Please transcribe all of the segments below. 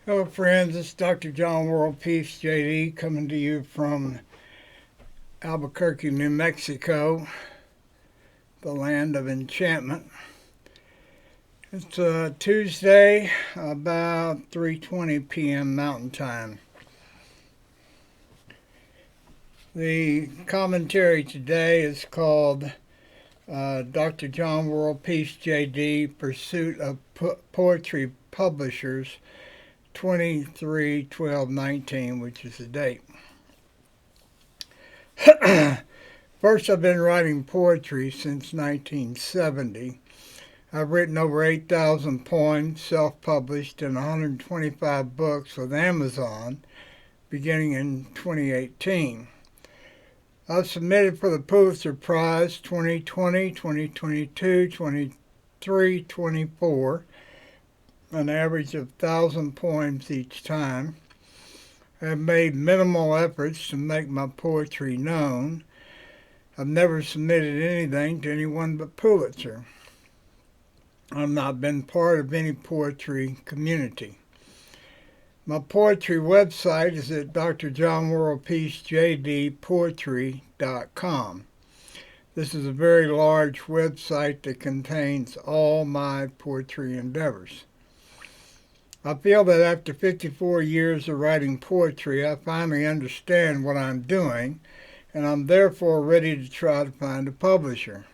Hello, friends. This is Dr. John WorldPeace JD coming to you from Albuquerque, New Mexico, the land of enchantment. It's Tuesday, about 3:20 p.m. Mountain Time. The commentary today is called Dr. John WorldPeace JD Pursuit of Poetry Publishers 23/12/19, which is the date. First, I've been writing poetry since 1970. I've written over 8,000 poems, self-published, in 125 books with Amazon, beginning in 2018. I've submitted for the Pulitzer Prize 2020, 2022, 23, 24, an average of 1,000 poems each time. I've made minimal efforts to make my poetry known. I've never submitted anything to anyone but Pulitzer. I've not been part of any poetry community. My poetry website is at Dr John WorldPeace JD Poetry.com. This is a very large website that contains all my poetry endeavors. I feel that after 54 years of writing poetry, I finally understand what I'm doing, and I'm therefore ready to try to find a publisher.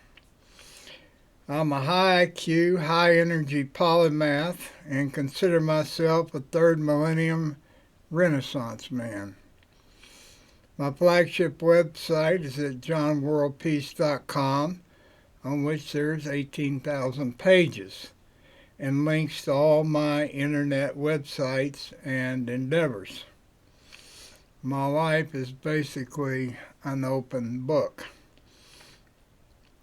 I'm a high IQ, high energy polymath and consider myself a third millennium Renaissance man. My flagship website is at johnworldpeace.com, on which there's 18,000 pages and links to all my internet websites and endeavors. My life is basically an open book.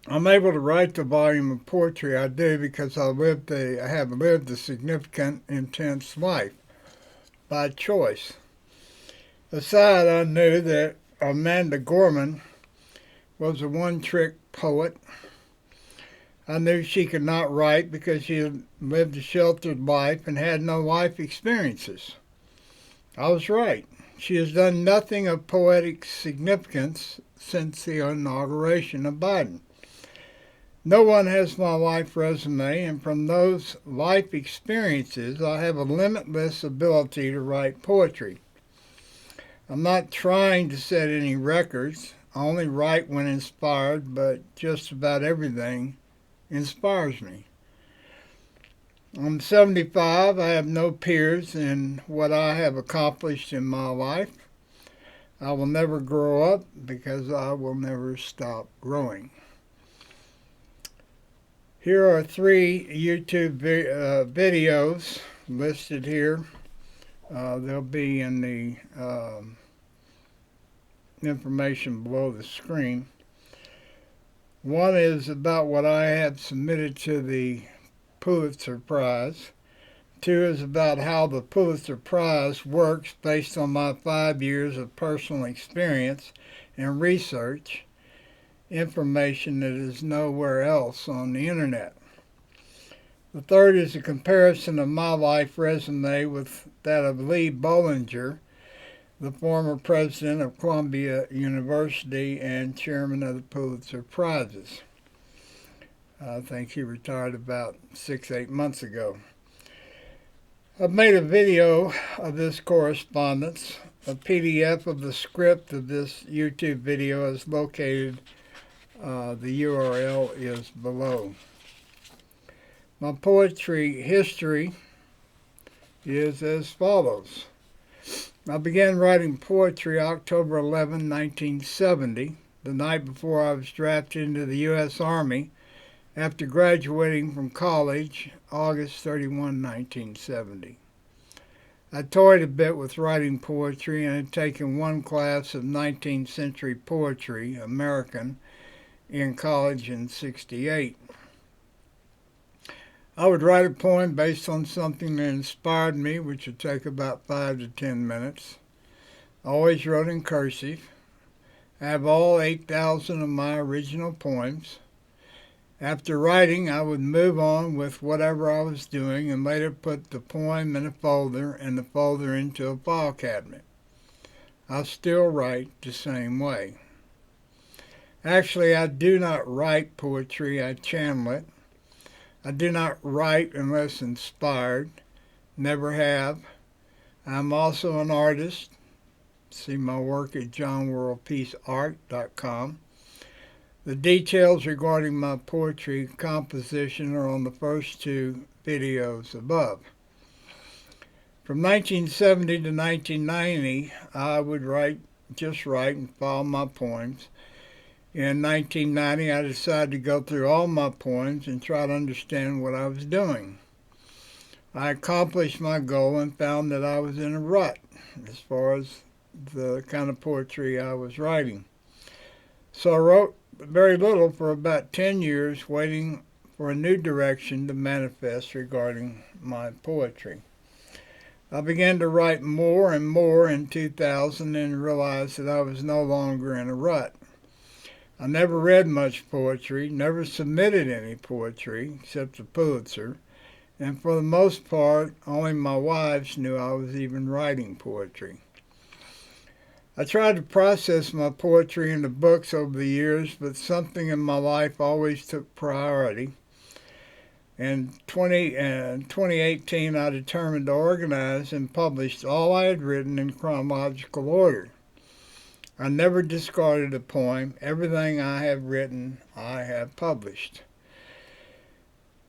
I'm able to write the volume of poetry I do because I have lived a significant, intense life by choice. Aside, I knew that Amanda Gorman was a one-trick poet. I knew she could not write because she had lived a sheltered life and had no life experiences. I was right. She has done nothing of poetic significance since the inauguration of Biden. No one has my life resume, and from those life experiences, I have a limitless ability to write poetry. I'm not trying to set any records. I only write when inspired, but just about everything inspires me. I'm 75. I have no peers in what I have accomplished in my life. I will never grow up because I will never stop growing. Here are 3 YouTube videos listed here. They'll be in the information below the screen. One is about what I have submitted to the Pulitzer Prize. 2 is about how the Pulitzer Prize works based on my 5 years of personal experience and research, information that is nowhere else on the internet. The 3rd is a comparison of my life resume with that of Lee Bollinger, the former president of Columbia University and chairman of the Pulitzer Prizes. I think he retired about 6-8 months ago. I've made a video of this correspondence. A PDF of the script of this YouTube video is located. The URL is below. My poetry history is as follows. I began writing poetry October 11, 1970, the night before I was drafted into the U.S. Army after graduating from college August 31, 1970. I toyed a bit with writing poetry and had taken one class of 19th century poetry, American, in college in '68. I would write a poem based on something that inspired me, which would take about 5 to 10 minutes. I always wrote in cursive. I have all 8,000 of my original poems. After writing, I would move on with whatever I was doing and later put the poem in a folder and the folder into a file cabinet. I still write the same way. Actually, I do not write poetry, I channel it. I do not write unless inspired, never have. I'm also an artist. See my work at johnworldpeaceart.com. The details regarding my poetry composition are on the first two videos above. From 1970 to 1990, I would just write and file my poems. In 1990, I decided to go through all my poems and try to understand what I was doing. I accomplished my goal and found that I was in a rut as far as the kind of poetry I was writing. So I wrote very little for about 10 years, waiting for a new direction to manifest regarding my poetry. I began to write more and more in 2000 and realized that I was no longer in a rut. I never read much poetry, never submitted any poetry except the Pulitzer, and for the most part, only my wives knew I was even writing poetry. I tried to process my poetry into books over the years, but something in my life always took priority. In 2018, I determined to organize and publish all I had written in chronological order. I never discarded a poem. Everything I have written, I have published.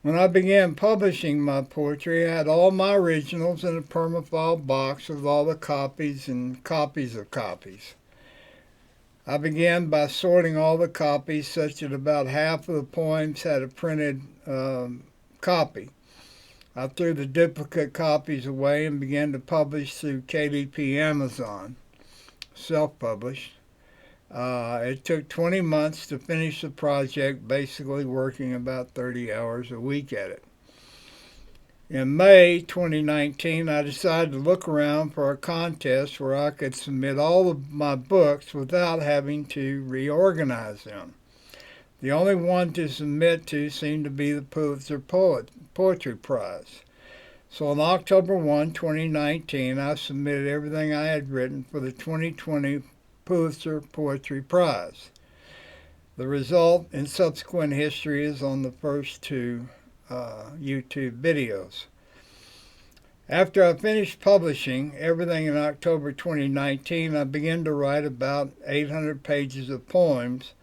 When I began publishing my poetry, I had all my originals in a permafile box with all the copies and copies of copies. I began by sorting all the copies such that about half of the poems had a printed copy. I threw the duplicate copies away and began to publish through KDP Amazon, self-published. It took 20 months to finish the project, basically working about 30 hours a week at it. In May 2019, I decided to look around for a contest where I could submit all of my books without having to reorganize them. The only one to submit to seemed to be the Pulitzer Poetry Prize. So on October 1, 2019, I submitted everything I had written for the 2020 Pulitzer Poetry Prize. The result in subsequent history is on the first two YouTube videos. After I finished publishing everything in October 2019, I began to write about 800 pages of poems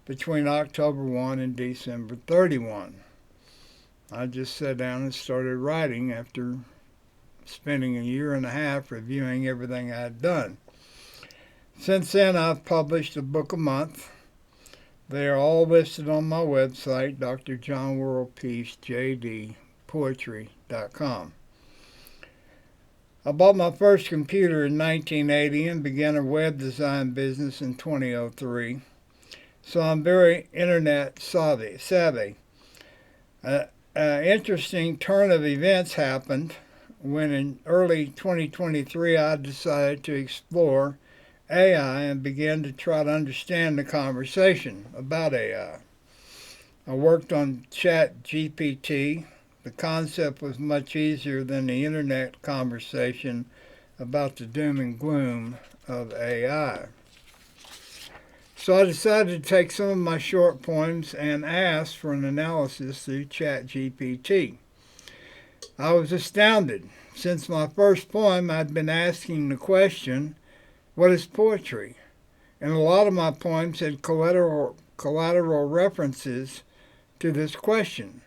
between October 1 and December 31. I just sat down and started writing after spending a year and a half reviewing everything I had done. Since then, I've published a book a month. They are all listed on my website, Dr John WorldPeace JD, poetry.com. I bought my first computer in 1980 and began a web design business in 2003. So I'm very internet savvy. An interesting turn of events happened when in early 2023 I decided to explore AI and began to try to understand the conversation about AI. I worked on Chat GPT. The concept was much easier than the internet conversation about the doom and gloom of AI. So I decided to take some of my short poems and ask for an analysis through Chat GPT. I was astounded. Since my first poem, I'd been asking the question, what is poetry? And a lot of my poems had collateral references to this question.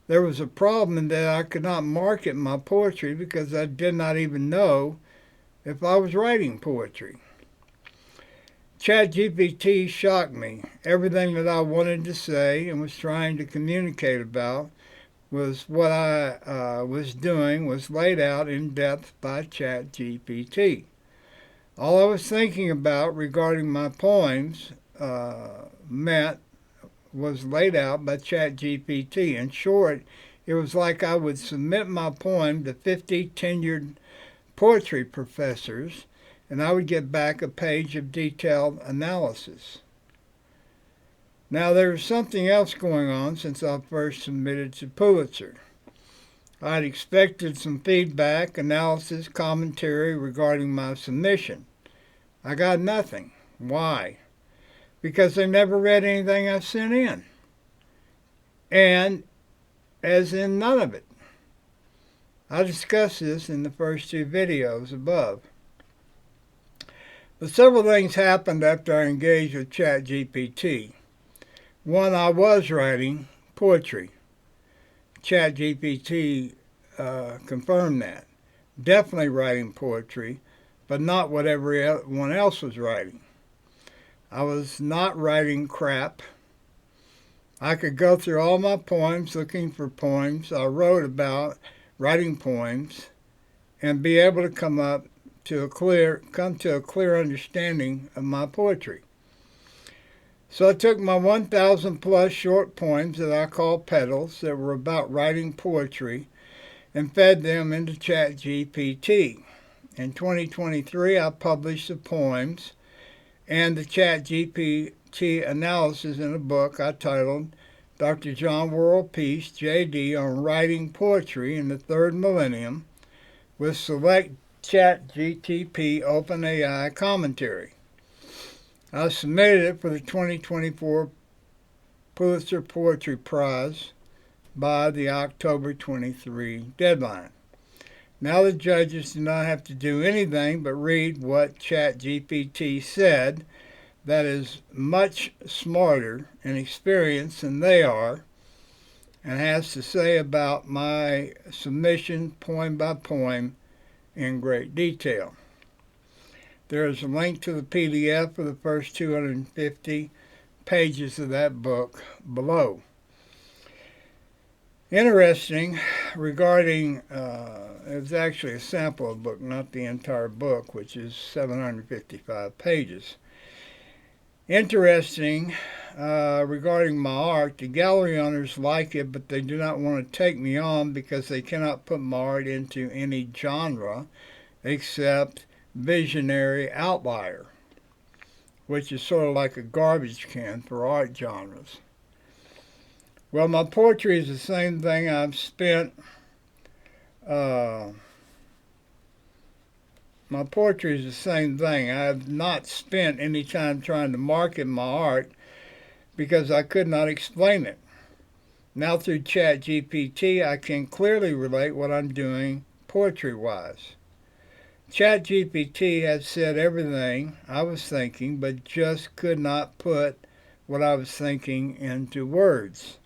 There was a problem in that I could not market my poetry because I did not even know if I was writing poetry. ChatGPT shocked me. Everything that I wanted to say and was trying to communicate about was what I was doing was laid out in depth by ChatGPT. All I was thinking about regarding my poems was laid out by ChatGPT. In short, it was like I would submit my poem to 50 tenured poetry professors, and I would get back a page of detailed analysis. Now, there's something else going on since I first submitted to Pulitzer. I'd expected some feedback, analysis, commentary regarding my submission. I got nothing. Why? Because they never read anything I sent in. And as in none of it. I discussed this in the first two videos above. But several things happened after I engaged with Chat GPT. One, I was writing poetry. Chat GPT confirmed that. Definitely writing poetry, but not what everyone else was writing. I was not writing crap. I could go through all my poems looking for poems I wrote about writing poems and be able to come to a clear understanding of my poetry. So I took my 1,000 plus short poems that I call petals that were about writing poetry and fed them into Chat GPT. In 2023, I published the poems and the Chat GPT analysis in a book I titled Dr John WorldPeace JD on Writing Poetry in the Third Millennium with select Chat GPT OpenAI commentary. I submitted it for the 2024 Pulitzer Poetry Prize by the October 23 deadline. Now the judges do not have to do anything but read what ChatGPT said that is much smarter and experienced than they are and has to say about my submission poem by poem in great detail. There is a link to the PDF for the first 250 pages of that book below. Interesting regarding, it was actually a sample of the book, not the entire book, which is 755 pages. Interesting regarding my art, the gallery owners like it, but they do not want to take me on because they cannot put my art into any genre except visionary outlier, which is sort of like a garbage can for art genres. Well, my poetry is the same thing I've spent. My poetry is the same thing. I have not spent any time trying to market my art because I could not explain it. Now through ChatGPT, I can clearly relate what I'm doing poetry-wise. ChatGPT has said everything I was thinking, but just could not put what I was thinking into words.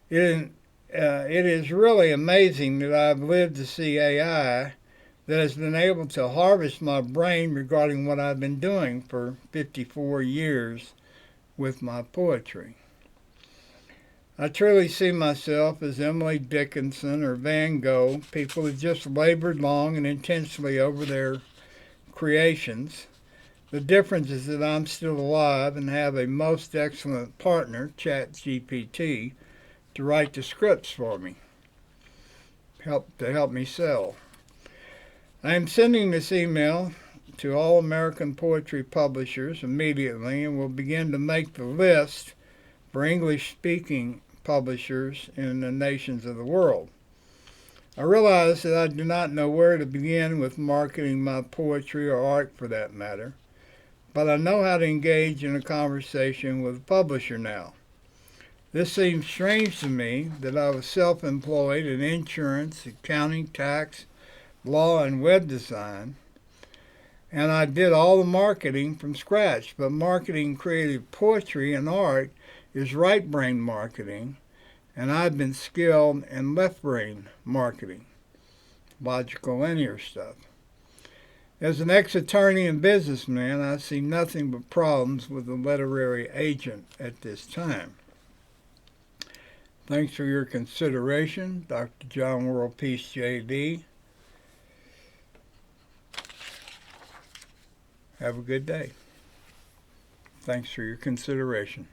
It is really amazing that I've lived to see AI that has been able to harvest my brain regarding what I've been doing for 54 years with my poetry. I truly see myself as Emily Dickinson or Van Gogh, people who just labored long and intensely over their creations. The difference is that I'm still alive and have a most excellent partner, ChatGPT, to write the scripts for me, to help me sell. I am sending this email to all American poetry publishers immediately and will begin to make the list for English-speaking publishers in the nations of the world. I realize that I do not know where to begin with marketing my poetry or art for that matter, but I know how to engage in a conversation with a publisher now. This seems strange to me that I was self-employed in insurance, accounting, tax, law, and web design, and I did all the marketing from scratch. But marketing creative poetry and art is right brain marketing, and I've been skilled in left brain marketing, logical linear stuff. As an ex-attorney and businessman, I see nothing but problems with the literary agent at this time. Thanks for your consideration, Dr. John WorldPeace JD. Have a good day. Thanks for your consideration.